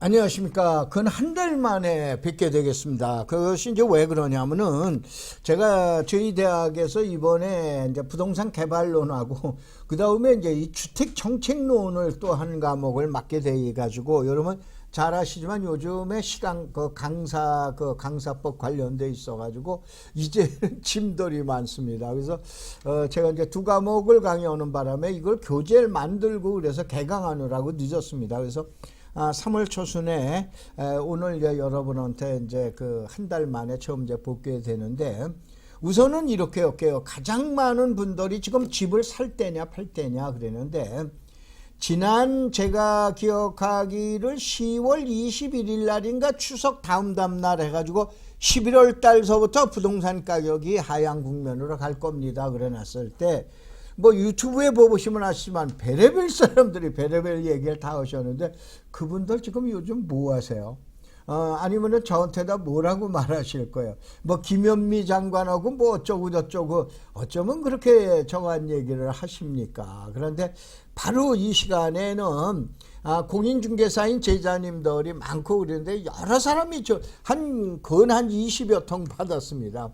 안녕하십니까. 근 한 달 만에 뵙게 되겠습니다. 그것이 이제 왜 그러냐면은 제가 저희 대학에서 이번에 이제 부동산 개발론하고 그 다음에 이제 이 주택 정책론을 또 한 과목을 맡게 돼 가지고 여러분 잘 아시지만 요즘에 강사법 관련돼 있어 가지고 이제는 짐들이 많습니다. 그래서 제가 이제 두 과목을 강의하는 바람에 이걸 교재를 만들고 그래서 개강하느라고 늦었습니다. 그래서 3월 초순에 오늘 이제 여러분한테 이제 그 한 달 만에 처음 이제 복귀 되는데 우선은 이렇게 할게요. 가장 많은 분들이 지금 집을 살 때냐 팔 때냐 그러는데 지난 제가 기억하기를 10월 21일 날인가 추석 다음 날 해가지고 11월 달서부터 부동산 가격이 하향 국면으로 갈 겁니다. 그래 놨을 때 뭐 유튜브에 보시면 아시지만 별의별 사람들이 별의별 얘기를 다 하셨는데 그분들 지금 요즘 뭐 하세요? 아니면은 저한테다 뭐라고 말하실 거예요? 뭐 김현미 장관하고 뭐 어쩌고 저쩌고 어쩌면 그렇게 정한 얘기를 하십니까? 그런데 바로 이 시간에는 공인중개사인 제자님들이 많고 그러는데 여러 사람이 근 한 20여 통 받았습니다.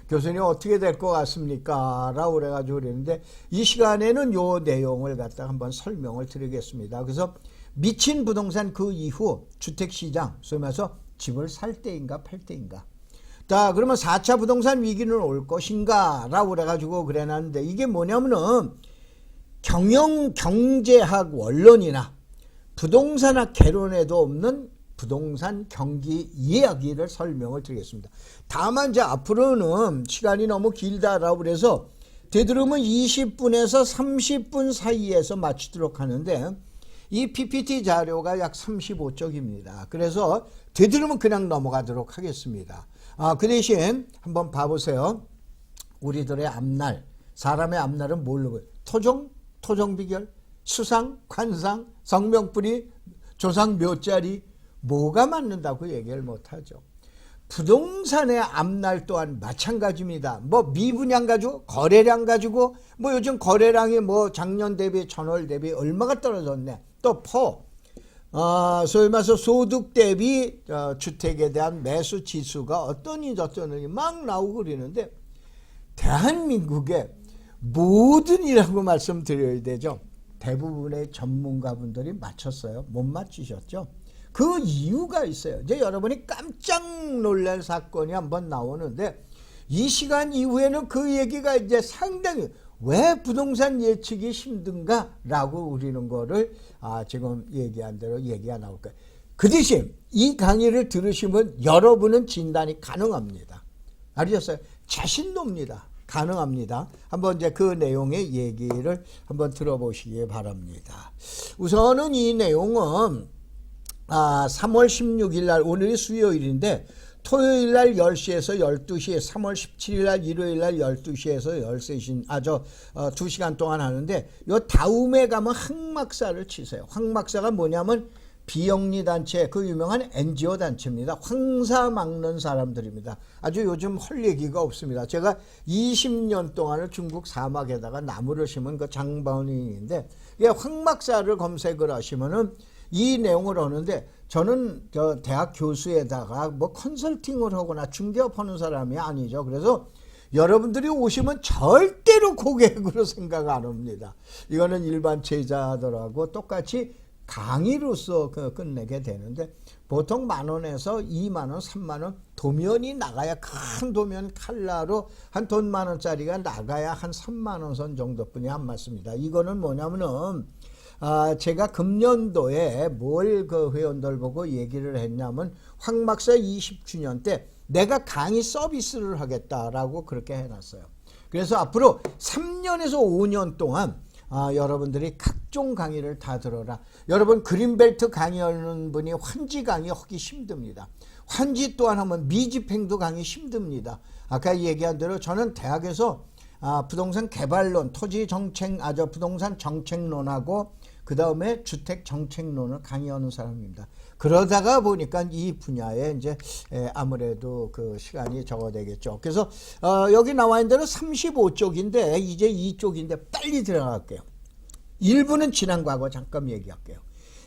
교수님 어떻게 될 것 같습니까? 라고 그래가지고 그랬는데 이 시간에는 요 내용을 갖다 한번 설명을 드리겠습니다. 그래서 미친 부동산 그 이후 주택시장, 소위 말해서 집을 살 때인가 팔 때인가. 자, 그러면 4차 부동산 위기는 올 것인가? 라고 그래가지고 그래놨는데 이게 뭐냐면은 경영경제학 원론이나 부동산학 개론에도 없는 부동산 경기 이야기를 설명을 드리겠습니다. 다만 이제 앞으로는 시간이 너무 길다라고 그래서 되도록이면 20분에서 30분 사이에서 마치도록 하는데 이 PPT 자료가 약 35쪽입니다. 그래서 되도록이면 그냥 넘어가도록 하겠습니다. 그 대신 한번 봐보세요. 우리들의 앞날, 사람의 앞날은 뭘로 보여요? 토종 비결, 수상, 관상, 성명뿌리, 조상 몇 자리 뭐가 맞는다고 얘기를 못하죠. 부동산의 앞날 또한 마찬가지입니다. 뭐 미분양 가지고 거래량 가지고 뭐 요즘 거래량이 뭐 작년 대비 전월 대비 얼마가 떨어졌네. 또 소위 말해서 소득 대비 주택에 대한 매수 지수가 어떠니 저떠니 막 나오고 그러는데 대한민국의 모든이라고 말씀드려야 되죠. 대부분의 전문가분들이 맞췄어요. 못 맞추셨죠. 그 이유가 있어요. 이제 여러분이 깜짝 놀랄 사건이 한번 나오는데 이 시간 이후에는 그 얘기가 이제 상당히 왜 부동산 예측이 힘든가 라고 우리는 거를 지금 얘기한 대로 얘기가 나올 거예요. 그 대신 이 강의를 들으시면 여러분은 진단이 가능합니다. 알으셨어요? 자신도입니다. 가능합니다. 한번 이제 그 내용의 얘기를 한번 들어보시기 바랍니다. 우선은 이 내용은 3월 16일 날 오늘이 수요일인데 토요일 날 10시에서 12시에 3월 17일 날 일요일 날 12시에서 13시 2시간 동안 하는데 요 다음에 가면 황막사를 치세요. 황막사가 뭐냐면 비영리 단체, 그 유명한 NGO 단체입니다. 황사 막는 사람들입니다. 아주 요즘 헐 얘기가 없습니다. 제가 20년 동안을 중국 사막에다가 나무를 심은 그 장본인인데 황막사를 검색을 하시면은 이 내용을 하는데 저는 대학 교수에다가 뭐 컨설팅을 하거나 중개업하는 사람이 아니죠. 그래서 여러분들이 오시면 절대로 고객으로 생각 안 합니다. 이거는 일반 제자들하고 똑같이 강의로서 끝내게 되는데 보통 10,000원에서 20,000원, 30,000원 도면이 나가야 큰 도면 칼라로 한 돈 10,000원짜리가 나가야 한 30,000원 선 정도뿐이 안 맞습니다. 이거는 뭐냐면은 제가 금년도에 뭘 그 회원들 보고 얘기를 했냐면 황막사 20주년 때 내가 강의 서비스를 하겠다라고 그렇게 해놨어요. 그래서 앞으로 3년에서 5년 동안 여러분들이 각종 강의를 다 들어라. 여러분 그린벨트 강의하는 분이 환지 강의 하기 힘듭니다. 환지 또한 하면 미집행도 강의 힘듭니다. 아까 얘기한 대로 저는 대학에서 부동산 개발론, 토지 정책, 부동산 정책론하고 그 다음에 주택 정책론을 강의하는 사람입니다. 그러다가 보니까 이 분야에 이제 아무래도 그 시간이 적어되겠죠. 그래서 여기 나와 있는 대로 35쪽인데 이제 2쪽인데 빨리 들어갈게요. 1부는 지난 과거 잠깐 얘기할게요.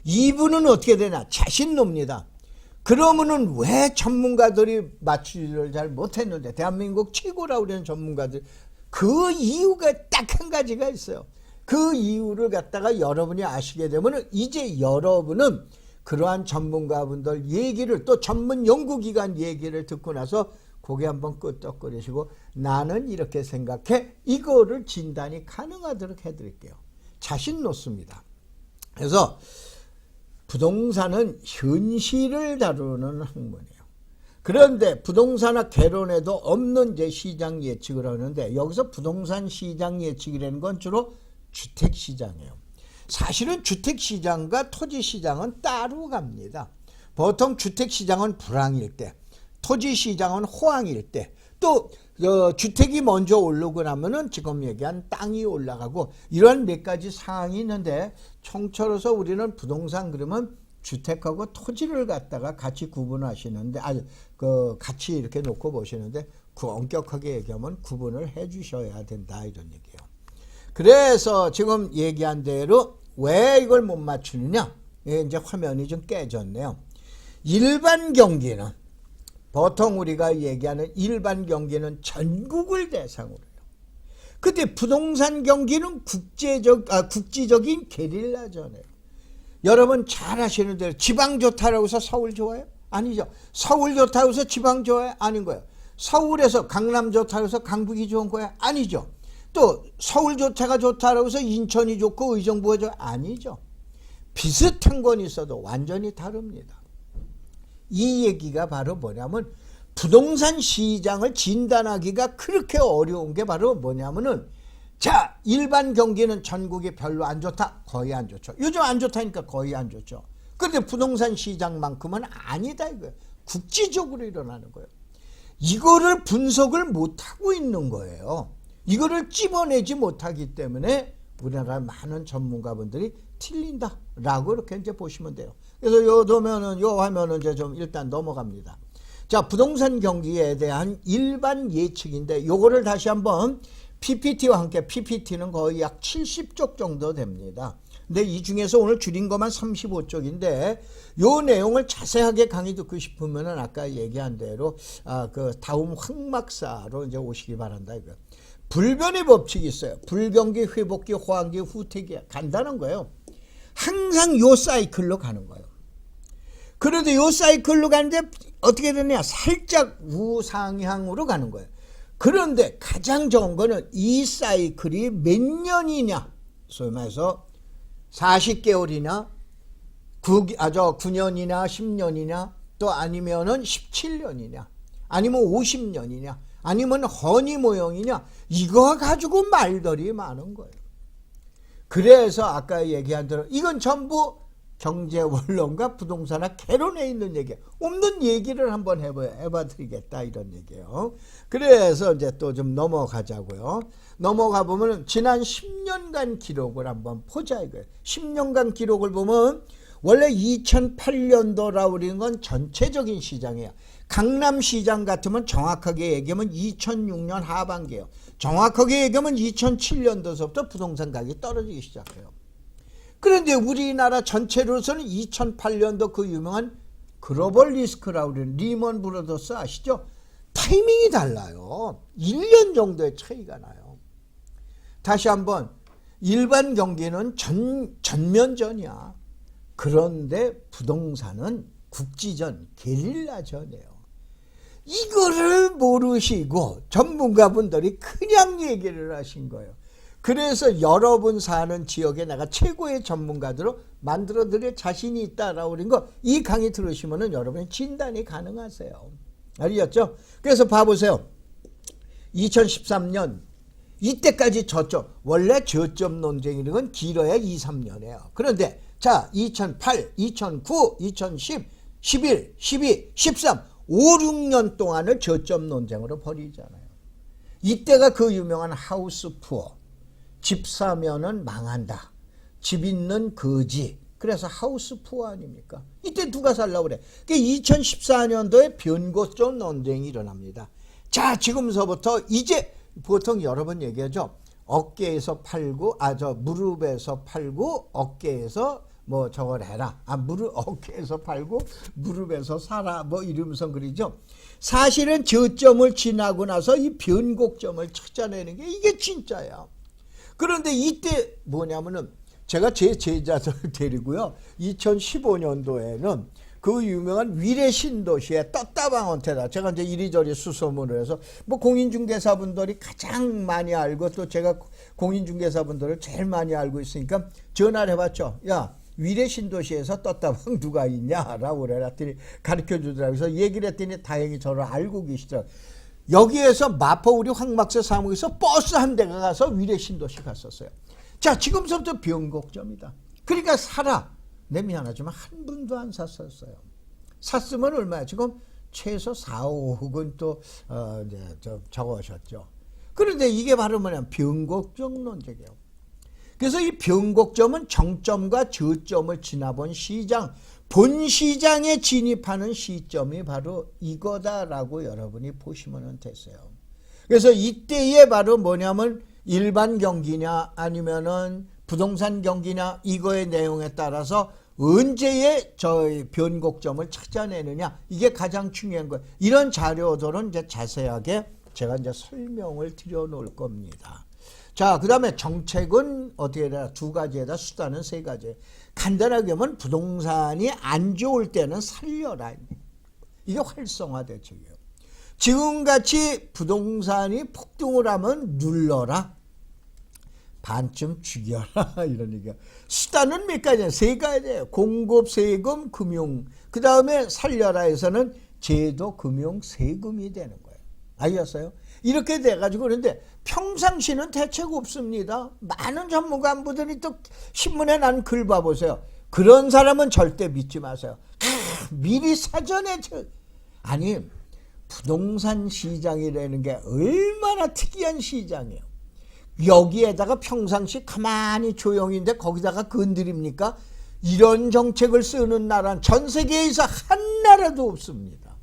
이분은 어떻게 되냐? 자신노입니다. 그러면은 왜 전문가들이 맞추지를 잘 못했는데, 대한민국 최고라고 그러는 전문가들, 그 이유가 딱 한 가지가 있어요. 그 이유를 갖다가 여러분이 아시게 되면은 이제 여러분은 그러한 전문가분들 얘기를, 또 전문 연구기관 얘기를 듣고 나서 고개 한번 끄덕거리시고, 나는 이렇게 생각해, 이거를 진단이 가능하도록 해드릴게요. 자신 놓습니다. 그래서 부동산은 현실을 다루는 학문이에요. 그런데 부동산학 개론에도 없는 이제 시장 예측을 하는데, 여기서 부동산 시장 예측이라는 건 주로 주택시장이에요. 사실은 주택시장과 토지시장은 따로 갑니다. 보통 주택시장은 불황일 때, 토지시장은 호황일 때, 또 주택이 먼저 오르고 나면은 지금 얘기한 땅이 올라가고, 이런 몇 가지 상황이 있는데, 총처로서 우리는 부동산 그러면 주택하고 토지를 갖다가 같이 구분하시는데, 같이 이렇게 놓고 보시는데, 그 엄격하게 얘기하면 구분을 해 주셔야 된다, 이런 얘기예요. 그래서 지금 얘기한 대로 왜 이걸 못 맞추느냐? 이제 화면이 좀 깨졌네요. 일반 경기는, 보통 우리가 얘기하는 일반 경기는 전국을 대상으로 해요. 근데 부동산 경기는 국지적인 게릴라전이에요. 여러분 잘 아시는 대로 지방 좋다라고 해서 서울 좋아요? 아니죠. 서울 좋다고 해서 지방 좋아요? 아닌 거예요. 서울에서 강남 좋다고 해서 강북이 좋은 거예요? 아니죠. 또 서울 자체가 좋다라고 해서 인천이 좋고 의정부가 좋아요? 아니죠. 비슷한 건 있어도 완전히 다릅니다. 이 얘기가 바로 뭐냐면, 부동산 시장을 진단하기가 그렇게 어려운 게 바로 뭐냐면은, 자, 일반 경기는 전국이 별로 안 좋다? 거의 안 좋죠. 요즘 안 좋다니까 거의 안 좋죠. 그런데 부동산 시장만큼은 아니다 이거예요. 국지적으로 일어나는 거예요. 이거를 분석을 못하고 있는 거예요. 이거를 찝어내지 못하기 때문에 우리나라 많은 전문가분들이 틀린다라고 이렇게 이제 보시면 돼요. 그래서 요 화면은 이제 좀 일단 넘어갑니다. 자, 부동산 경기에 대한 일반 예측인데, 요거를 다시 한번 PPT와 함께, PPT는 거의 약 70쪽 정도 됩니다. 근데 이 중에서 오늘 줄인 것만 35쪽인데, 요 내용을 자세하게 강의 듣고 싶으면은 아까 얘기한 대로 그 다음 황막사로 이제 오시기 바란다 이거. 불변의 법칙이 있어요. 불경기, 회복기, 호황기, 후퇴기. 간단한 거예요. 항상 요 사이클로 가는 거예요. 그런데 요 사이클로 가는데 어떻게 되냐? 살짝 우상향으로 가는 거예요. 그런데 가장 좋은 거는 이 사이클이 몇 년이냐? 소위 말해서 40개월이나 9년이나 10년이냐, 또 아니면은 17년이냐, 아니면 50년이냐, 아니면 허니 모형이냐, 이거 가지고 말들이 많은 거예요. 그래서 아까 얘기한 대로 이건 전부 경제원론과 부동산학 개론에 있는 얘기예요. 없는 얘기를 한번 해봐 드리겠다 이런 얘기예요. 그래서 이제 또 좀 넘어가자고요. 넘어가 보면 지난 10년간 기록을 한번 보자 이거예요. 10년간 기록을 보면 원래 2008년도라고 그러는 건 전체적인 시장이에요. 강남시장 같으면 정확하게 얘기하면 2006년 하반기예요. 정확하게 얘기하면 2007년도서부터 부동산 가격이 떨어지기 시작해요. 그런데 우리나라 전체로서는 2008년도 그 유명한 글로벌 리스크라고 그러는 리먼 브라더스 아시죠? 타이밍이 달라요. 1년 정도의 차이가 나요. 다시 한번, 일반 경기는 전면전이야. 그런데 부동산은 국지전, 게릴라전이에요. 이거를 모르시고 전문가분들이 그냥 얘기를 하신 거예요. 그래서 여러분 사는 지역에 내가 최고의 전문가들로 만들어 드릴 자신이 있다라고 그런 거, 이 강의 들으시면은 여러분이 진단이 가능하세요. 알겠죠? 그래서 봐보세요. 2013년 이때까지 저점, 원래 저점 논쟁이라는 건 길어야 2, 3년이에요. 그런데 자, 2008, 2009, 2010, 11, 12, 13, 5, 6년 동안을 저점 논쟁으로 벌이잖아요. 이때가 그 유명한 하우스 푸어. 집 사면은 망한다. 집 있는 거지. 그래서 하우스 푸어 아닙니까? 이때 누가 살라고 그래? 2014년도에 변고점 논쟁이 일어납니다. 자, 지금서부터 이제 보통 여러 번 얘기하죠. 어깨에서 팔고, 무릎에서 팔고, 어깨에서 뭐 저걸 해라. 무릎 어깨에서 팔고 무릎에서 살아. 뭐 이러면서 그러죠. 사실은 저점을 지나고 나서 이 변곡점을 찾아내는 게 이게 진짜야. 그런데 이때 뭐냐면은 제가 제 제자들 데리고요. 2015년도에는 그 유명한 위례 신도시의 떴다방언태다. 제가 이제 이리저리 수소문을 해서 뭐 공인중개사분들이 가장 많이 알고 또 제가 공인중개사분들을 제일 많이 알고 있으니까 전화를 해봤죠. 야, 위례 신도시에서 떴다방 누가 있냐라고 그래놨더니 가르쳐 주더라고요. 그래서 얘기를 했더니 다행히 저를 알고 계시더라고요. 여기에서 마포 우리 황막사 사무에서 버스 한 대가 가서 위례 신도시 갔었어요. 자, 지금부터 변곡점이다. 그러니까 사라. 내 미안하지만 한 분도 안 샀었어요. 샀으면 얼마야? 지금 최소 4, 5억은 또 이제 적으셨죠. 그런데 이게 바로 뭐냐면 변곡점 논쟁이에요. 그래서 이 변곡점은 정점과 저점을 지나본 시장, 본 시장에 진입하는 시점이 바로 이거다라고 여러분이 보시면 됐어요. 그래서 이때에 바로 뭐냐면 일반 경기냐 아니면은 부동산 경기냐 이거의 내용에 따라서 언제의 저희 변곡점을 찾아내느냐 이게 가장 중요한 거예요. 이런 자료들은 이제 자세하게 제가 이제 설명을 드려 놓을 겁니다. 자, 그 다음에 정책은 어떻게 해야 두 가지에다 수단은 세 가지. 간단하게 하면 부동산이 안 좋을 때는 살려라. 이게 활성화 대책이에요. 지금같이 부동산이 폭등을 하면 눌러라. 반쯤 죽여라. 이런 얘기야. 수단은 몇 가지야? 세 가지예요. 공급, 세금, 금융. 그 다음에 살려라에서는 제도, 금융, 세금이 되는 거예요. 알겠어요? 이렇게 돼가지고 그런데 평상시는 대책 없습니다. 많은 전문가 한분들이 또 신문에 난 글 봐보세요. 그런 사람은 절대 믿지 마세요. 미리 사전에 아니 부동산 시장이라는 게 얼마나 특이한 시장이에요. 여기에다가 평상시 가만히 조용히인데 거기다가 건드립니까? 이런 정책을 쓰는 나라는 전 세계에서 한 나라도 없습니다.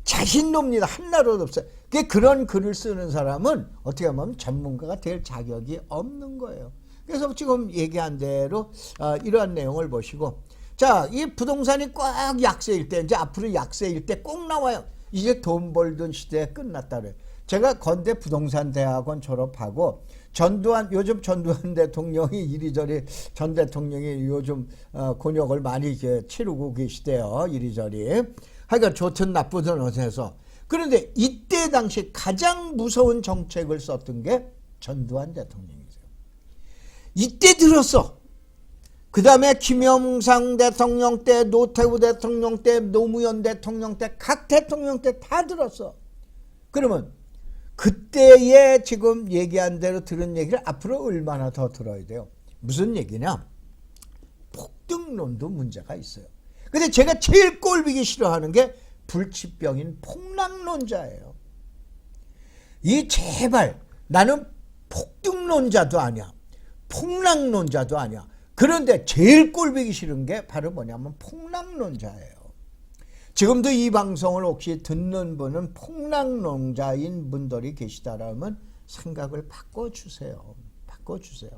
자신놈니다. 한 나라도 없어요. 그런 글을 쓰는 사람은 어떻게 하면 전문가가 될 자격이 없는 거예요. 그래서 지금 얘기한 대로 이러한 내용을 보시고, 자, 이 부동산이 꽉 약세일 때, 이제 앞으로 약세일 때 꼭 나와요. 이제 돈 벌던 시대에 끝났다 그래요. 제가 건대 부동산 대학원 졸업하고 요즘 전두환 대통령이 이리저리 전 대통령이 요즘 곤욕을 많이 치르고 계시대요. 이리저리. 하여간 좋든 나쁘든 어디서. 그런데 이때 당시 가장 무서운 정책을 썼던 게 전두환 대통령이세요. 이때 들었어. 그 다음에 김영삼 대통령 때, 노태우 대통령 때, 노무현 대통령 때, 각 대통령 때 다 들었어. 그러면 그때에 지금 얘기한 대로 들은 얘기를 앞으로 얼마나 더 들어야 돼요? 무슨 얘기냐? 폭등론도 문제가 있어요. 근데 제가 제일 꼴보기 싫어하는 게 불치병인 폭락론자예요. 이 제발 나는 폭등론자도 아니야. 폭락론자도 아니야. 그런데 제일 꼴보기 싫은 게 바로 뭐냐면 폭락론자예요. 지금도 이 방송을 혹시 듣는 분은 폭락론자인 분들이 계시다라면 생각을 바꿔주세요. 바꿔주세요.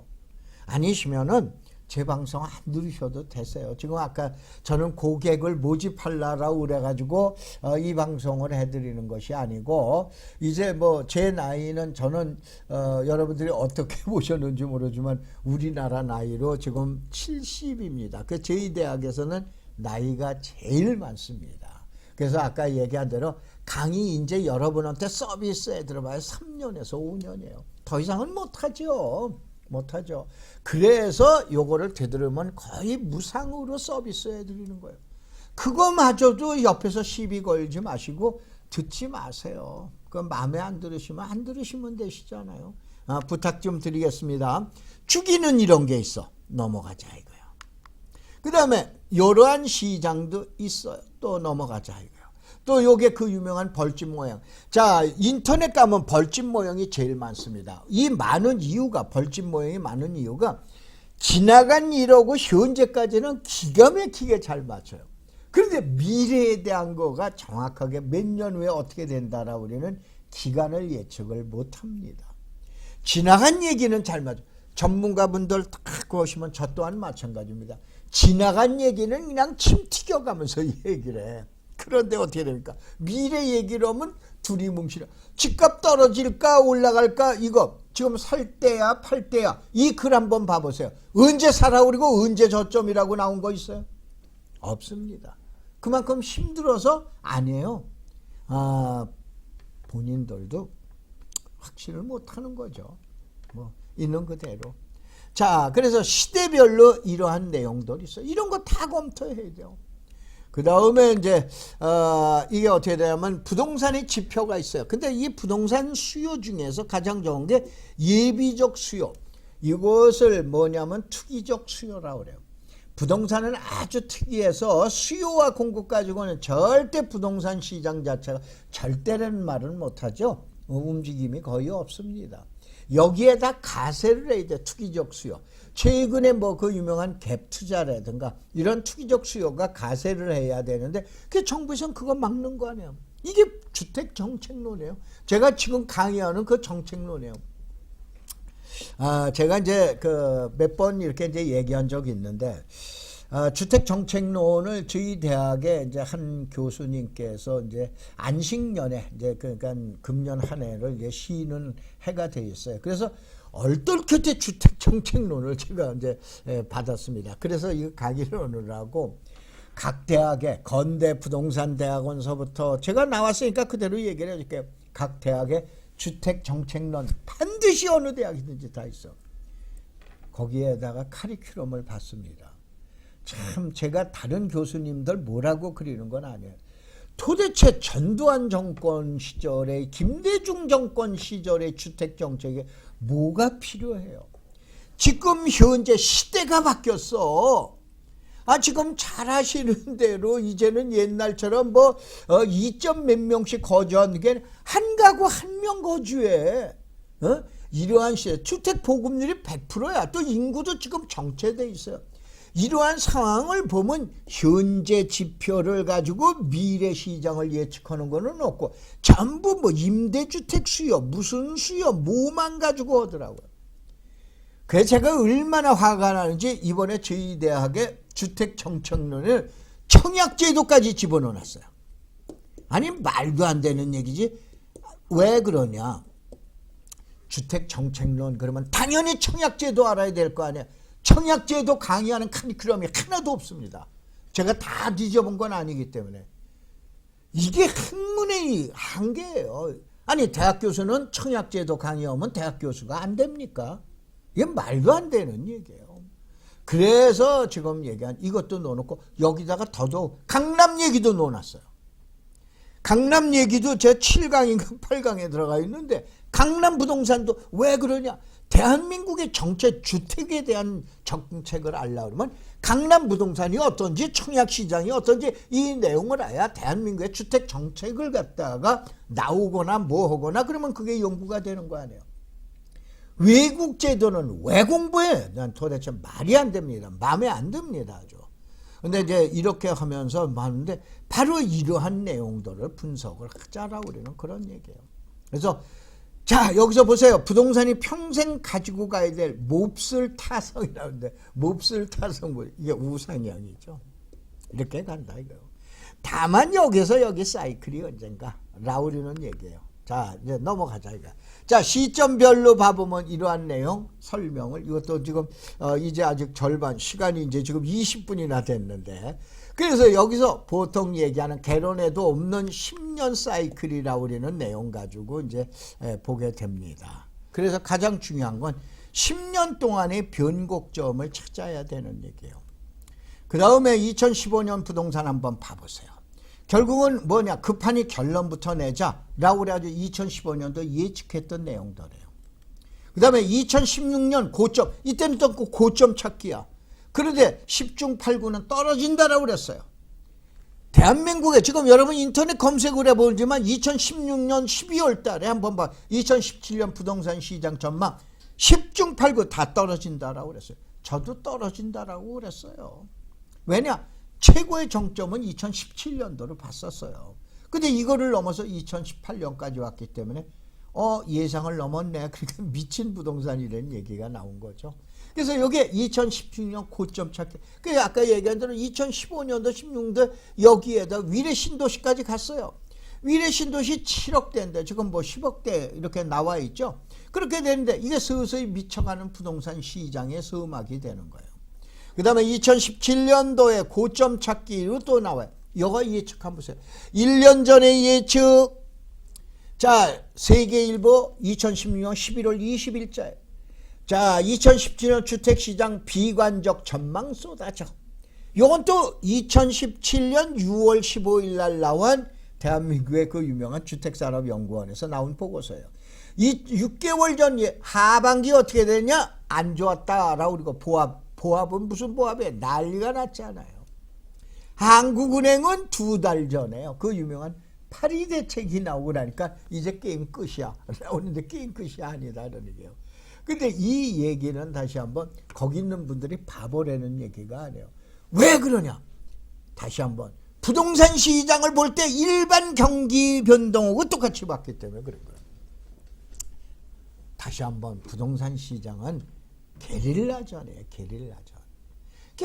아니시면은 제 방송 안 들으셔도 되세요. 지금 아까 저는 고객을 모집하려고 그래가지고 이 방송을 해드리는 것이 아니고, 이제 뭐 제 나이는 저는 여러분들이 어떻게 보셨는지 모르지만 우리나라 나이로 지금 70입니다. 그 저희 대학에서는 나이가 제일 많습니다. 그래서 아까 얘기한 대로 강의 이제 여러분한테 서비스에 들어봐야 3년에서 5년이에요. 더 이상은 못하죠. 못하죠. 그래서 요거를 되들으면 거의 무상으로 서비스해 드리는 거예요. 그거마저도 옆에서 시비 걸지 마시고 듣지 마세요. 그건 마음에 안 들으시면 안 들으시면 되시잖아요. 부탁 좀 드리겠습니다. 주기는 이런 게 있어. 넘어가자 이거예요. 그 다음에 이러한 시장도 있어요. 또 넘어가자 이거예요. 또 요게 그 유명한 벌집 모양. 자, 인터넷 가면 벌집 모양이 제일 많습니다. 이 많은 이유가, 벌집 모양이 많은 이유가 지나간 일하고 현재까지는 기가 막히게 잘 맞춰요. 그런데 미래에 대한 거가 정확하게 몇 년 후에 어떻게 된다라고 우리는 기간을 예측을 못합니다. 지나간 얘기는 잘 맞아요. 전문가분들 딱 보시면 저 또한 마찬가지입니다. 지나간 얘기는 그냥 침 튀겨가면서 얘기를 해. 그런데 어떻게 됩니까? 미래 얘기를 하면 둘이 뭉치려. 집값 떨어질까 올라갈까 이거 지금 살 때야 팔 때야 이 글 한번 봐보세요. 언제 사라 그리고 언제 저점이라고 나온 거 있어요? 없습니다. 그만큼 힘들어서 아니에요. 본인들도 확신을 못하는 거죠. 뭐 있는 그대로. 자, 그래서 시대별로 이러한 내용들이 있어요. 이런 거 다 검토해야 돼요. 그 다음에 이제 이게 어떻게 되냐면 부동산의 지표가 있어요. 근데 이 부동산 수요 중에서 가장 좋은 게 예비적 수요. 이것을 뭐냐면 투기적 수요라고 그래요. 부동산은 아주 특이해서 수요와 공급 가지고는 절대 부동산 시장 자체가 절대라는 말은 못하죠. 움직임이 거의 없습니다. 여기에다 가세를 해야 돼. 투기적 수요. 최근에 뭐 그 유명한 갭 투자라든가 이런 투기적 수요가 가세를 해야 되는데 그 정부에서는 그거 막는 거 아니에요. 이게 주택 정책론이에요. 제가 지금 강의하는 그 정책론이에요. 제가 이제 그 몇 번 이렇게 이제 얘기한 적이 있는데 주택 정책론을 저희 대학에 이제 한 교수님께서 이제 안식년에 이제 그러니까 금년 한 해를 이제 쉬는 해가 돼 있어요. 그래서 얼떨결에 주택 정책론을 제가 이제 받았습니다. 그래서 이 강의를 오느라고 각 대학의 건대 부동산 대학원서부터 제가 나왔으니까 그대로 얘기를 해줄게요. 각 대학의 주택 정책론 반드시 어느 대학이든지 다 있어. 거기에다가 카리큘럼을 받습니다. 참 제가 다른 교수님들 뭐라고 그리는 건 아니에요. 도대체 전두환 정권 시절에 김대중 정권 시절의 주택 정책에 뭐가 필요해요? 지금 현재 시대가 바뀌었어. 지금 잘 아시는 대로 이제는 옛날처럼 뭐 2점 몇 명씩 거주하는 게 한 가구 한 명 거주해. 이러한 시대 주택 보급률이 100%야. 또 인구도 지금 정체돼 있어요. 이러한 상황을 보면 현재 지표를 가지고 미래 시장을 예측하는 거는 없고 전부 뭐 임대주택 수요 무슨 수요 뭐만 가지고 하더라고요. 그래서 제가 얼마나 화가 나는지 이번에 저희 대학의 주택 정책론을 청약제도까지 집어넣어놨어요. 아니 말도 안 되는 얘기지. 왜 그러냐. 주택 정책론 그러면 당연히 청약제도 알아야 될 거 아니야. 청약제도 강의하는 카리큘럼이 하나도 없습니다. 제가 다 뒤져본 건 아니기 때문에. 이게 학문의 한계예요. 아니 대학 교수는 청약제도 강의하면 대학 교수가 안 됩니까? 이게 말도 안 되는 얘기예요. 그래서 지금 얘기한 이것도 넣어놓고 여기다가 더더욱 강남 얘기도 넣어놨어요. 강남 얘기도 제 7강인가 8강에 들어가 있는데 강남 부동산도 왜 그러냐. 대한민국의 정책 주택에 대한 정책을 알려고 그러면 강남 부동산이 어떤지 청약시장이 어떤지 이 내용을 알아야 대한민국의 주택 정책을 갖다가 나오거나 뭐 하거나 그러면 그게 연구가 되는 거 아니에요. 외국 제도는 왜 공부해? 난 도대체 말이 안 됩니다. 마음에 안 듭니다. 아주. 근데 이제 이렇게 하면서 하는데 바로 이러한 내용들을 분석을 하자라고 그러는 그런 얘기예요. 그래서 자 여기서 보세요. 부동산이 평생 가지고 가야 될 몹쓸 타성이라는데 몹쓸 타성 뭐 이게 우상향이죠. 이렇게 간다 이거요. 다만 여기서 여기 사이클이 언젠가 라우리는 얘기예요. 자 이제 넘어가자 이거. 자 시점별로 봐보면 이러한 내용 설명을 이것도 지금 이제 아직 절반 시간이 이제 지금 20분이나 됐는데 그래서 여기서 보통 얘기하는 개론에도 없는 10년 사이클이라고 우리는 내용 가지고 이제 보게 됩니다. 그래서 가장 중요한 건 10년 동안의 변곡점을 찾아야 되는 얘기예요. 그 다음에 2015년 부동산 한번 봐보세요. 결국은 뭐냐 급하니 결론부터 내자라고 그래가지고 2015년도 예측했던 내용들이에요. 그 다음에 2016년 고점 이때는 또 고점 찾기야. 그런데 10중 8구는 떨어진다라고 그랬어요. 대한민국에 지금 여러분 인터넷 검색을 해보지만 2016년 12월 달에 한번 봐. 2017년 부동산 시장 전망 10중 8구 다 떨어진다라고 그랬어요. 저도 떨어진다라고 그랬어요. 왜냐? 최고의 정점은 2017년도를 봤었어요. 근데 이거를 넘어서 2018년까지 왔기 때문에 예상을 넘었네. 그러니까 미친 부동산이라는 얘기가 나온 거죠. 그래서 이게 2016년 고점 찾기. 그 아까 얘기한 대로 2015년도 16년도 여기에다 위례 신도시까지 갔어요. 위례 신도시 7억대인데 지금 뭐 10억대 이렇게 나와 있죠. 그렇게 되는데 이게 서서히 미쳐가는 부동산 시장의 서막이 되는 거예요. 그 다음에 2017년도에 고점 찾기로 또 나와요. 이거 예측 한번 보세요. 1년 전에 예측. 자, 세계일보 2016년 11월 20일자에. 자, 2017년 주택시장 비관적 전망 쏟아져. 이건 또 2017년 6월 15일 날 나온 대한민국의 그 유명한 주택산업연구원에서 나온 보고서예요. 이 6개월 전 하반기 어떻게 되냐? 안 좋았다라고 그리고 보합은 무슨 보합이에요? 난리가 났잖아요. 한국은행은 2달 전에요. 그 유명한 파리 대책이 나오고 나니까 이제 게임 끝이야. 나오는데 게임 끝이 아니다. 그런 얘기예요. 근데 이 얘기는 다시 한번 거기 있는 분들이 바보라는 얘기가 아니에요. 왜 그러냐? 다시 한번 부동산 시장을 볼 때 일반 경기 변동하고 똑같이 봤기 때문에 그런 거예요. 다시 한번 부동산 시장은 게릴라전이에요. 게릴라전.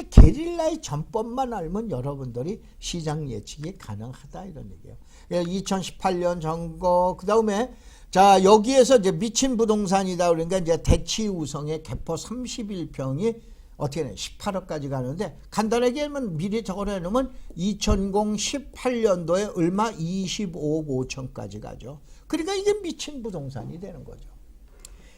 게릴라의 전법만 알면 여러분들이 시장 예측이 가능하다 이런 얘기예요. 2018년 전거 그 다음에 자 여기에서 이제 미친 부동산이다 그러니까 이제 대치우성의 개포 31평이 어떻게 돼? 18억까지 가는데 간단하게 하면 미리 적어내 놓으면 2018년도에 얼마 25억 5천까지 가죠. 그러니까 이게 미친 부동산이 되는 거죠.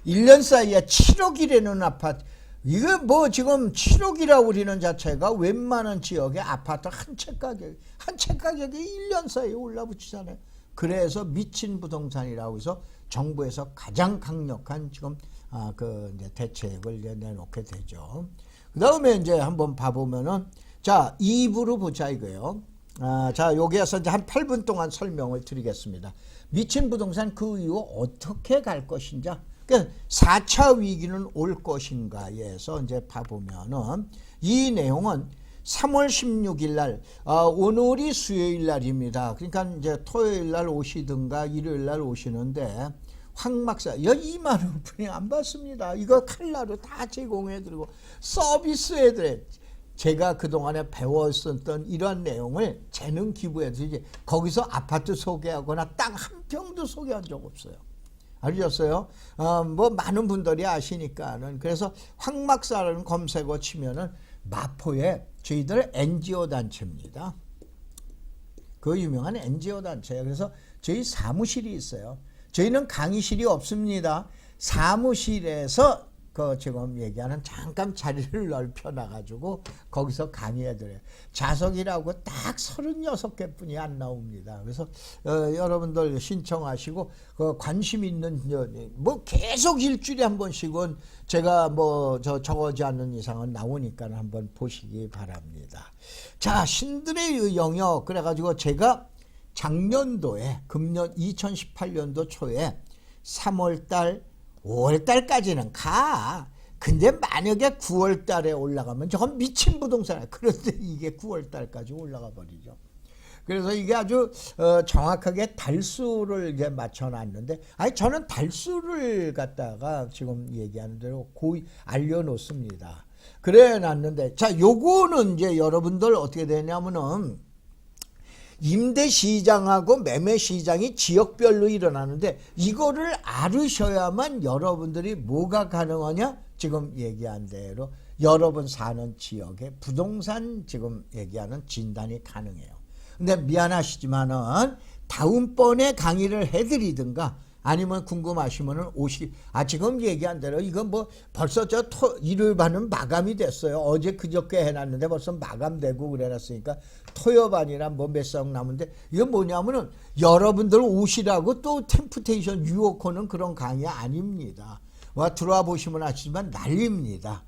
1년 사이에 7억이라는 아파트. 이거 뭐 지금 7억이라고 우리는 자체가 웬만한 지역의 아파트 한 채 가격이 1년 사이에 올라붙이잖아요. 그래서 미친 부동산이라고 해서 정부에서 가장 강력한 지금 이제 대책을 이제 내놓게 되죠. 그 다음에 이제 한번 봐보면은 자 2부로 보자 이거예요. 자 여기에서 이제 한 8분 동안 설명을 드리겠습니다. 미친 부동산 그 이후 어떻게 갈 것인지. 그러니까 4차 위기는 올 것인가에서 이제 봐보면은 이 내용은 3월 16일 날, 오늘이 수요일 날입니다. 그러니까 이제 토요일 날 오시든가 일요일 날 오시는데 황막사, 이 많은 분이 안 받습니다. 이거 칼라로 다 제공해드리고 서비스해드려요. 제가 그동안에 배웠었던 이런 내용을 재능 기부해드리지 거기서 아파트 소개하거나 땅 한 평도 소개한 적 없어요. 알으셨어요? 뭐 많은 분들이 아시니까는. 그래서 황막사라는 검색어 치면은 마포에 저희들 NGO 단체입니다. 그 유명한 NGO 단체예요. 그래서 저희 사무실이 있어요. 저희는 강의실이 없습니다. 사무실에서 그 지금 얘기하는 잠깐 자리를 넓혀놔가지고 거기서 강의해드려요. 좌석이라고 딱 36개 뿐이 안 나옵니다. 그래서 여러분들 신청하시고 관심 있는 뭐 계속 일주일에 한 번씩은 제가 뭐 적어지 않는 이상은 나오니까 한번 보시기 바랍니다. 자, 신들의 영역 그래가지고 제가 작년도에 금년 2018년도 초에 3월달 5월달까지는 가. 근데 만약에 9월달에 올라가면 저건 미친 부동산이야. 그런데 이게 9월달까지 올라가 버리죠. 그래서 이게 아주 정확하게 달수를 이제 맞춰놨는데, 아니 저는 달수를 갖다가 지금 얘기하는 대로 고이 알려놓습니다. 그래 놨는데, 자 요거는 이제 여러분들 어떻게 되냐면은. 임대시장하고 매매시장이 지역별로 일어나는데 이거를 알으셔야만 여러분들이 뭐가 가능하냐? 지금 얘기한 대로 여러분 사는 지역의 부동산 지금 얘기하는 진단이 가능해요. 근데 미안하시지만은 다음번에 강의를 해드리든가 아니면 궁금하시면은 지금 얘기한 대로 이건 뭐 벌써 일요일 반은 마감이 됐어요. 어제 그저께 해놨는데 벌써 마감되고 그래놨으니까 토요반이나 뭐 몇 석 남은데 이건 뭐냐면은 여러분들 오시라고 또 템프테이션 유혹하는 그런 강의 아닙니다. 들어와 보시면 아시지만 난리입니다.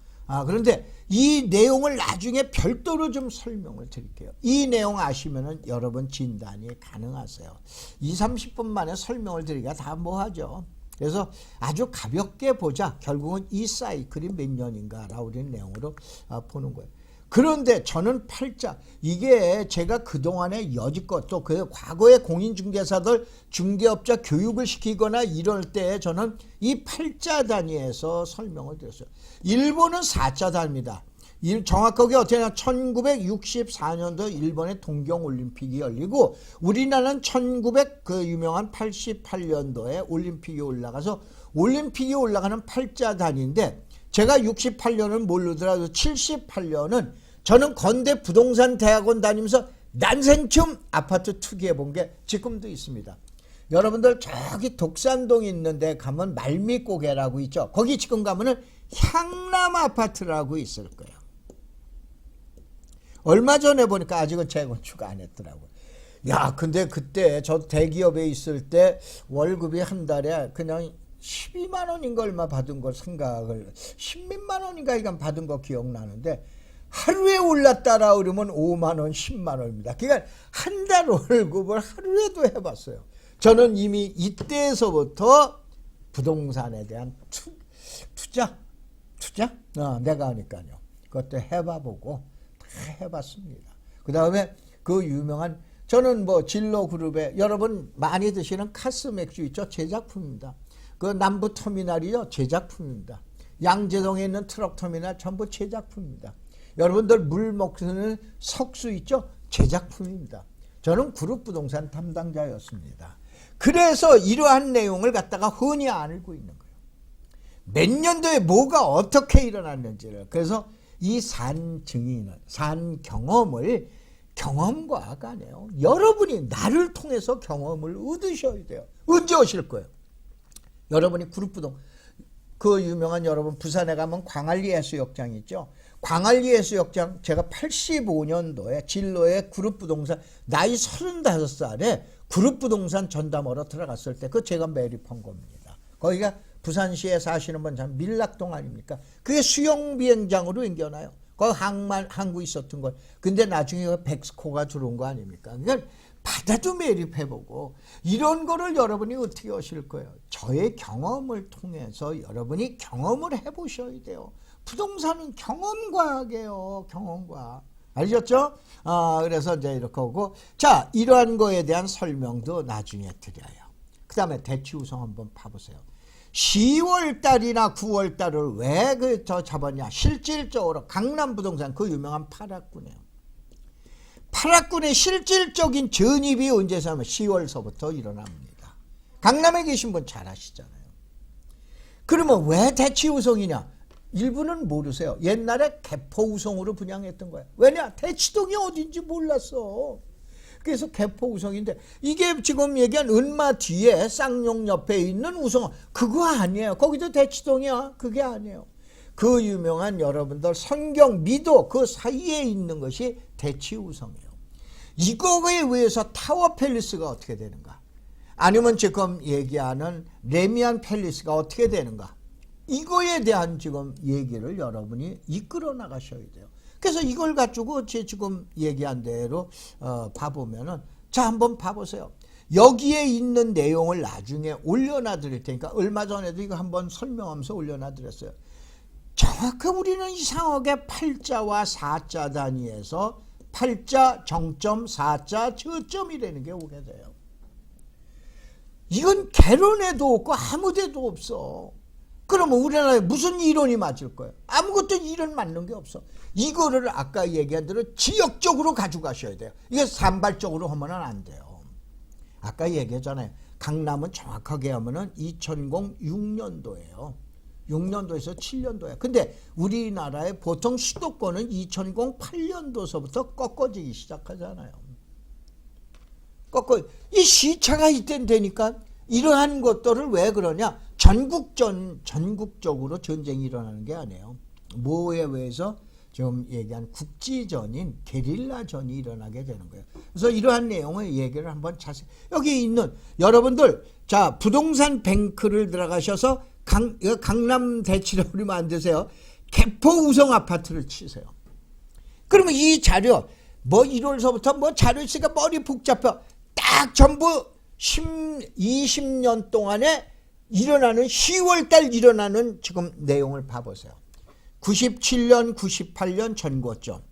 그런데 이 내용을 나중에 별도로 좀 설명을 드릴게요. 이 내용 아시면은 여러분 진단이 가능하세요. 20-30분 만에 설명을 드리기가 다 뭐하죠. 그래서 아주 가볍게 보자. 결국은 이 사이클이 몇 년인가라고 우리는 내용으로 보는 거예요. 그런데 저는 팔자, 이게 제가 그동안에 여지껏 또 그 과거의 공인중개사들 중개업자 교육을 시키거나 이럴 때 저는 이 팔자 단위에서 설명을 드렸어요. 일본은 4자 단위입니다. 정확하게 어떻게 하냐, 1964년도 일본의 동경올림픽이 열리고 우리나라는 1900 유명한 88년도에 올림픽이 올라가서 올림픽이 올라가는 팔자 단위인데, 제가 68년은 모르더라도 78년은 저는 건대 부동산 대학원 다니면서 난생처음 아파트 투기해 본 게 지금도 있습니다. 여러분들 저기 독산동에 있는데 가면 말미고개라고 있죠. 거기 지금 가면은 향남 아파트라고 있을 거예요. 얼마 전에 보니까 아직은 재건축 안 했더라고요. 야, 근데 그때 저 대기업에 있을 때 월급이 한 달에 그냥 12만 원인가 얼마 받은 걸 생각을, 10몇만 원인가 이건 받은 거 기억나는데, 하루에 올랐다라 그러면 5만 원, 10만 원입니다. 그러니까 한 달 월급을 하루에도 해봤어요. 저는 이미 이때에서부터 부동산에 대한 투자? 내가 하니까요. 그것도 해봐보고 다 해봤습니다. 그 다음에 그 유명한, 저는 뭐 진로그룹에 여러분 많이 드시는 카스 맥주 있죠? 제작품입니다. 그 남부터미널이요, 제작품입니다. 양재동에 있는 트럭터미널 전부 제작품입니다. 여러분들 물 먹는 석수 있죠? 제작품입니다. 저는 그룹부동산 담당자였습니다. 그래서 이러한 내용을 갖다가 흔히 알고 있는 거예요. 몇 년도에 뭐가 어떻게 일어났는지를. 그래서 이 산 증인은, 산 경험을 경험과가 아니에요. 여러분이 나를 통해서 경험을 얻으셔야 돼요. 언제 오실 거예요? 여러분이 그룹부동, 그 유명한, 여러분 부산에 가면 광안리 해수욕장 있죠. 광안리 해수욕장, 제가 85년도에 진로에 그룹부동산, 나이 35살에 그룹부동산 전담하러 들어갔을 때 그 제가 매립한 겁니다. 거기가 부산시에 사시는 분 참 밀락동 아닙니까? 그게 수영비행장으로 옮겨놔요. 거기 항구 있었던 걸. 근데 나중에 백스코가 들어온 거 아닙니까? 그러니까 바다도 매립해보고 이런 거를 여러분이 어떻게 하실 거예요? 저의 경험을 통해서 여러분이 경험을 해보셔야 돼요. 부동산은 경험과학이에요. 경험과학. 알겠죠? 그래서 이제 이렇게 하고, 자, 이러한 거에 대한 설명도 나중에 드려요. 그 다음에 대치우성 한번 봐보세요. 10월달이나 9월달을 왜 잡았냐? 실질적으로 강남부동산, 그 유명한 파락군이에요. 파락군의 실질적인 전입이 언제서 하면 10월서부터 일어납니다. 강남에 계신 분 잘 아시잖아요. 그러면 왜 대치우성이냐? 일부는 모르세요. 옛날에 개포우성으로 분양했던 거예요. 왜냐? 대치동이 어딘지 몰랐어. 그래서 개포우성인데, 이게 지금 얘기한 은마 뒤에 쌍용 옆에 있는 우성, 그거 아니에요. 거기도 대치동이야. 그게 아니에요. 그 유명한, 여러분들 성경 미도 그 사이에 있는 것이 대치우성이에요. 이거에 의해서 타워 팰리스가 어떻게 되는가, 아니면 지금 얘기하는 레미안 팰리스가 어떻게 되는가, 이거에 대한 지금 얘기를 여러분이 이끌어 나가셔야 돼요. 그래서 이걸 가지고 제 지금 얘기한 대로 봐보면은, 자, 한번 봐보세요. 여기에 있는 내용을 나중에 올려놔 드릴 테니까, 얼마 전에도 이거 한번 설명하면서 올려놔 드렸어요. 정확히 우리는 이상하게 8자와 4자 단위에서 8자 정점, 4자 저점이라는 게 오게 돼요. 이건 개론에도 없고 아무 데도 없어. 그러면 우리나라에 무슨 이론이 맞을 거예요? 아무것도 이론 맞는 게 없어. 이거를 아까 얘기한 대로 지역적으로 가져가셔야 돼요. 이게 산발적으로 하면 안 돼요. 아까 얘기했잖아요. 강남은 정확하게 하면은 2006년도예요. 6년도에서 7년도예요. 근데 우리나라의 보통 수도권은 2008년도서부터 꺾어지기 시작하잖아요. 이 시차가 이땐 되니까 이러한 것들을 왜 그러냐? 전국적으로 전쟁이 일어나는 게 아니에요. 뭐에 의해서? 지금 얘기한 국지전인 게릴라전이 일어나게 되는 거예요. 그래서 이러한 내용을 얘기를 한번 자세히, 여기 있는 여러분들, 자, 부동산 뱅크를 들어가셔서 강남 대치를 우리 만드세요. 개포 우성 아파트를 치세요. 그러면 이 자료, 뭐 1월서부터 뭐 자료 있으니까 머리 복잡해. 딱 전부 20년 동안에 일어나는, 10월달 일어나는 지금 내용을 봐보세요. 97년, 98년 전고점,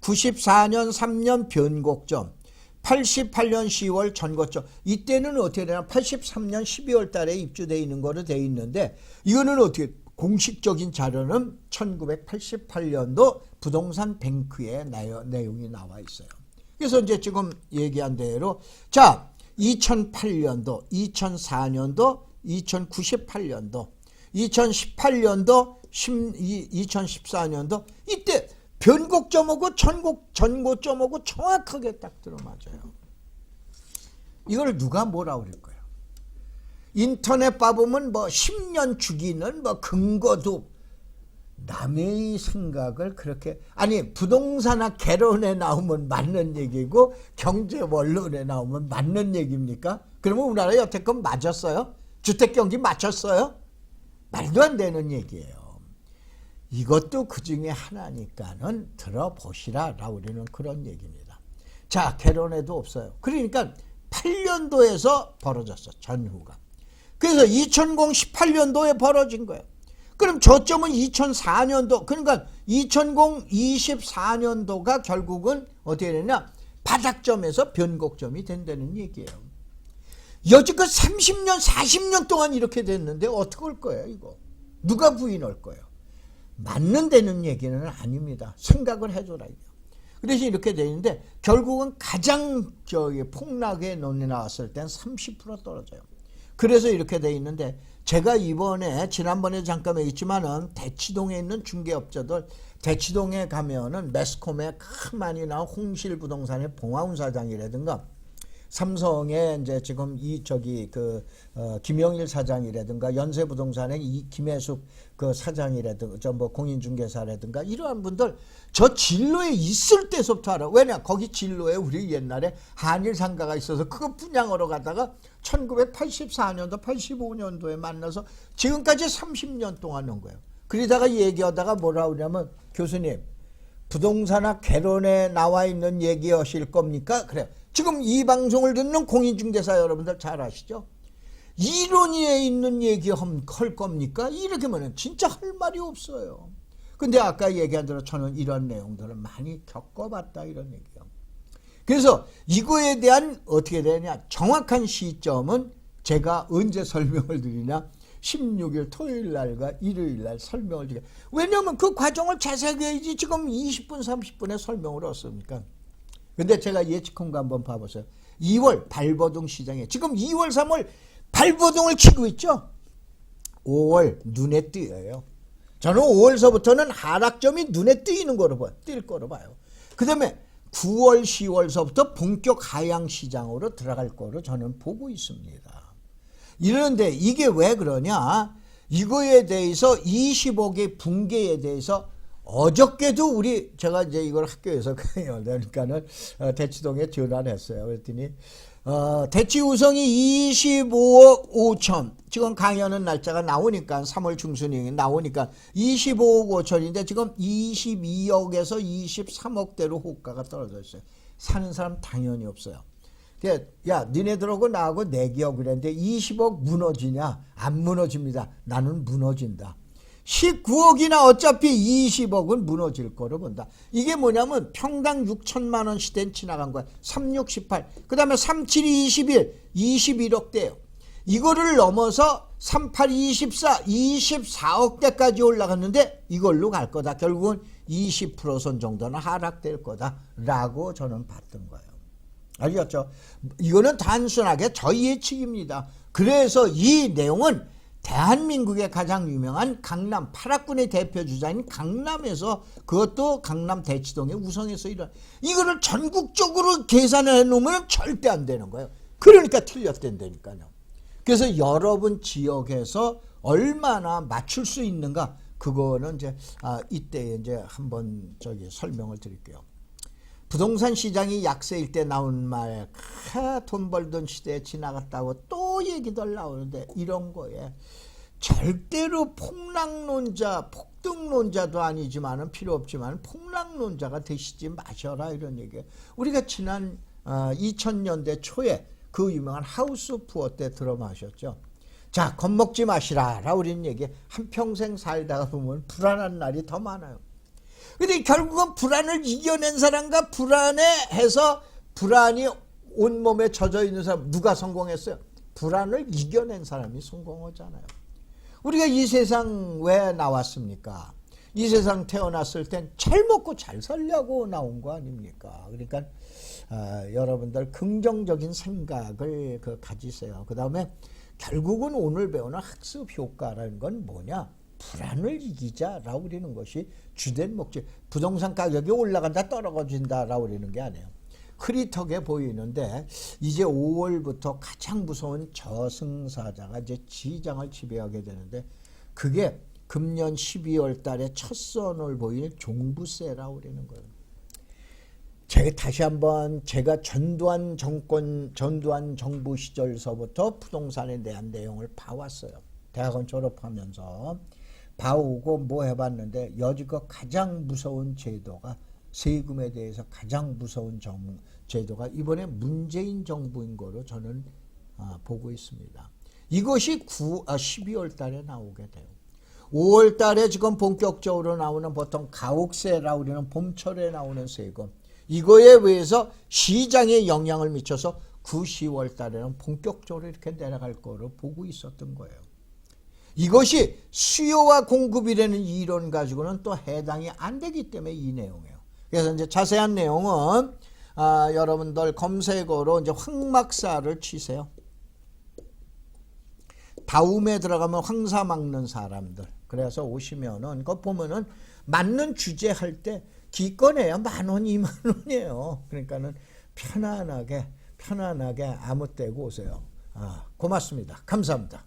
94년 3년 변곡점, 88년 10월 전고점. 이때는 어떻게 되나 83년 12월 달에 입주되어 있는 거로 되어 있는데 이거는 어떻게 공식적인 자료는 1988년도 부동산 뱅크의 내용이 나와 있어요. 그래서 이제 지금 얘기한 대로 자 2008년도, 2004년도, 2098년도, 2018년도, 2014년도 이때 변곡점하고 전고점하고 정확하게 딱 들어맞아요. 이걸 누가 뭐라 그럴 거예요? 인터넷 봐보면 뭐 10년 주기는 뭐 근거도 남의 생각을 그렇게 아니 부동산학 개론에 나오면 맞는 얘기고 경제 원론에 나오면 맞는 얘기입니까? 그러면 우리나라 여태껏 맞았어요? 주택경기 맞췄어요? 말도 안 되는 얘기예요. 이것도 그 중에 하나니까는 들어보시라라고 우리는 그런 얘기입니다. 자, 개론에도 없어요. 그러니까 8년도에서 벌어졌어, 전후가. 그래서 2018년도에 벌어진 거예요. 그럼 저점은 2004년도, 그러니까 2024년도가 결국은 어떻게 되냐? 바닥점에서 변곡점이 된다는 얘기예요. 여지껏 30년, 40년 동안 이렇게 됐는데 어떻게 할 거예요, 이거? 누가 부인할 거예요? 맞는 되는 얘기는 아닙니다. 생각을 해줘라, 이거. 그래서 이렇게 되는데 결국은 가장 폭락의 논이 나왔을 땐 30% 떨어져요. 그래서 이렇게 돼 있는데 제가 이번에 지난번에 잠깐 얘기했지만은 대치동에 있는 중개업자들 대치동에 가면은 매스컴에 많이 나온 홍실부동산의 봉화운 사장이라든가 삼성의 이제 지금 김영일 사장이라든가 연세부동산의 김혜숙 그 사장이라든가 뭐 공인중개사라든가 이러한 분들 저 진로에 있을 때서부터 알아. 왜냐 거기 진로에 우리 옛날에 한일상가가 있어서 그거 분양하러 가다가 1984년도 85년도에 만나서 지금까지 30년 동안 온 거예요. 그러다가 얘기하다가 뭐라 그러냐면 교수님 부동산학 개론에 나와 있는 얘기하실 겁니까? 그래요. 지금 이 방송을 듣는 공인중개사 여러분들 잘 아시죠? 이론위에 있는 얘기 할 겁니까? 이렇게 하면 진짜 할 말이 없어요. 근데 아까 얘기한 대로 저는 이런 내용들을 많이 겪어봤다 이런 얘기예요. 그래서 이거에 대한 어떻게 되냐 정확한 시점은 제가 언제 설명을 드리냐 16일 토요일 날과 일요일 날 설명을 드려요. 왜냐하면 그 과정을 자세하게 해야지 지금 20분 30분에 설명을 했습니까? 근데 제가 예측한 거 한번 봐보세요. 2월 발버둥 시장에 지금 2월 3월 발버둥을 치고 있죠. 5월 눈에 띄어요. 저는 5월서부터는 하락점이 눈에 띄는 거로 봐요. 띌 거로 봐요. 그 다음에 9월 10월서부터 본격 하향 시장으로 들어갈 거로 저는 보고 있습니다. 이러는데 이게 왜 그러냐 이거에 대해서 25개 붕괴에 대해서 어저께도 제가 이제 이걸 학교에서 그러니까는 대치동에 전화를 했어요. 그랬더니 대치우성이 25억 5천 지금 강의하는 날짜가 나오니까 3월 중순이 나오니까 25억 5천인데 지금 22억에서 23억대로 호가가 떨어져 있어요. 사는 사람 당연히 없어요. 야 니네들하고 나하고 내기하고 그랬는데 20억 무너지냐? 안 무너집니다. 나는 무너진다. 19억이나 어차피 20억은 무너질 거로 본다. 이게 뭐냐면 평당 6천만 원 시대는 지나간 거야. 3, 6, 18. 그 다음에 3, 7, 21. 21억대예요. 이거를 넘어서 3, 8, 24. 24억대까지 올라갔는데 이걸로 갈 거다. 결국은 20%선 정도는 하락될 거다라고 저는 봤던 거예요. 알겠죠? 이거는 단순하게 저희 예측입니다. 그래서 이 내용은 대한민국의 가장 유명한 강남 8학군의 대표 주자인 강남에서 그것도 강남 대치동의 우성에서 이거를 전국적으로 계산해 놓으면 절대 안 되는 거예요. 그러니까 틀렸댄다니까요. 그래서 여러분 지역에서 얼마나 맞출 수 있는가 그거는 이제 이때 이제 한번 설명을 드릴게요. 부동산 시장이 약세일 때 나온 말, 돈 벌던 시대에 지나갔다고 또 얘기들 나오는데 이런 거에 절대로 폭락론자, 폭등론자도 아니지만은 필요 없지만 폭락론자가 되시지 마셔라 이런 얘기예요. 우리가 지난 2000년대 초에 그 유명한 하우스 푸어 때 들어마셨죠. 자, 겁먹지 마시라 우리는 얘기해. 한평생 살다가 보면 불안한 날이 더 많아요. 근데 결국은 불안을 이겨낸 사람과 불안해해서 불안이 온몸에 젖어 있는 사람 누가 성공했어요? 불안을 이겨낸 사람이 성공하잖아요. 우리가 이 세상 왜 나왔습니까? 이 세상 태어났을 땐 잘 먹고 잘 살려고 나온 거 아닙니까? 그러니까 여러분들 긍정적인 생각을 가지세요. 그 다음에 결국은 오늘 배우는 학습 효과라는 건 뭐냐? 불안을 이기자라고 그러는 것이 주된 목적. 부동산 가격이 올라간다 떨어진다라고 그러는 게 아니에요. 흐릿하게 보이는데 이제 5월부터 가장 무서운 저승사자가 이제 지장을 지배하게 되는데 그게 금년 12월 달에 첫 선을 보일 종부세라고 그러는 거예요. 제가 다시 한번 제가 전두환 정부 시절서부터 부동산에 대한 내용을 봐왔어요. 대학원 졸업하면서 봐오고 뭐 해봤는데 여지껏 가장 무서운 제도가 세금에 대해서 가장 무서운 제도가 이번에 문재인 정부인 거로 저는 보고 있습니다. 이것이 12월 달에 나오게 돼요. 5월 달에 지금 본격적으로 나오는 보통 가옥세라고 우리는 봄철에 나오는 세금 이거에 의해서 시장에 영향을 미쳐서 9, 10월 달에는 본격적으로 이렇게 내려갈 거로 보고 있었던 거예요. 이것이 수요와 공급이라는 이론 가지고는 또 해당이 안 되기 때문에 이 내용이에요. 그래서 이제 자세한 내용은 여러분들 검색어로 이제 황막사를 치세요. 다음에 들어가면 황사 막는 사람들. 그래서 오시면은 그거 보면은 맞는 주제 할 때 기권해야 10,000원, 20,000원이에요. 그러니까는 편안하게 아무 때고 오세요. 고맙습니다. 감사합니다.